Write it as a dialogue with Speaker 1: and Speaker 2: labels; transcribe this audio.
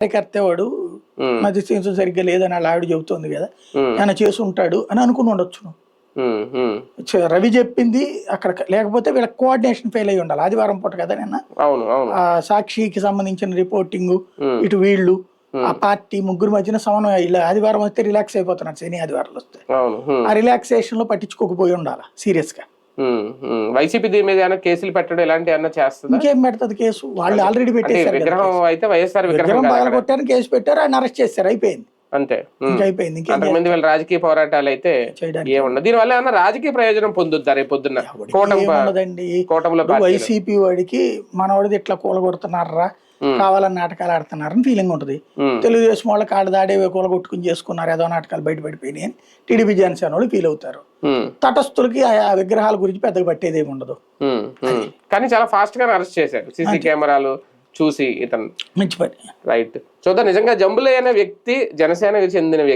Speaker 1: కార్యకర్త వాడు మధ్య సీన్స్ సరిగ్గా లేదని వాళ్ళ ఆవిడ చెబుతోంది కదా, ఆయన చేసి ఉంటాడు అని అనుకుని ఉండొచ్చు. రవి చెప్పింది అక్కడ లేకపోతే వీళ్ళ కోఆర్డినేషన్ ఫెయిల్ అయ్యి ఉండాలి. ఆదివారం పూట కదా నిన్న సాక్షికి సంబంధించిన రిపోర్టింగ్, ఇటు వీళ్ళు ఆ పార్టీ ముగ్గురు మధ్యన సమన్వయం. ఇలా ఆదివారం వస్తే రిలాక్స్ అయిపోతున్నారు, శని ఆదివారాలు వస్తే ఆ రిలాక్సేషన్ లో పట్టించుకోకపోయి ఉండాలి సీరియస్ గా.
Speaker 2: వైసీపీ దీని మీద కేసులు పెట్టడం ఇలాంటి అన్న చేస్తుంది.
Speaker 1: ఇంకేం పెడుతుంది కేసు, వాళ్ళు ఆల్రెడీ పెట్టేశారు.
Speaker 2: విగ్రహం అయితే వైఎస్ఆర్
Speaker 1: విగ్రహం పగల కొట్టారు, కేసు పెట్టారు, ఆయన అరెస్ట్ చేశారు, అయిపోయింది
Speaker 2: అంతే.
Speaker 1: అయిపోయింది.
Speaker 2: అంతకుమంది వీళ్ళ రాజకీయ పోరాటాలు అయితే ఏముండదు. దీని వల్ల ఏమన్నా రాజకీయ ప్రయోజనం పొందుతారు రేపు పొద్దున్న కూటమిలో.
Speaker 1: వైసీపీ వాడికి మనవాడిది ఇట్లా కూలగొడుతున్నారా, కావాలని నాటకాలు ఆడుతున్నారని ఫీలింగ్ ఉంటుంది. తెలుగుదేశం వాళ్ళకి ఆడ దాడే కూలగొట్టుకుని చేసుకున్నారు, ఏదో నాటకాలు బయటపడిపోయినాయి అని టీడీపీ జనసేన వాళ్ళు ఫీల్ అవుతారు. తటస్థులకి ఆ విగ్రహాల గురించి పెద్దగా పట్టేది ఏమి ఉండదు.
Speaker 2: కానీ చాలా ఫాస్ట్ గా అరెస్ట్ చేశారు, సీసీ కెమెరాలు చూసి. ఇతను
Speaker 1: మంచి పని.
Speaker 2: రైట్. చూద్దాం. నిజంగా జంబులయ్య అనే వ్యక్తి జనసేనకు చెందిన వ్యక్తి.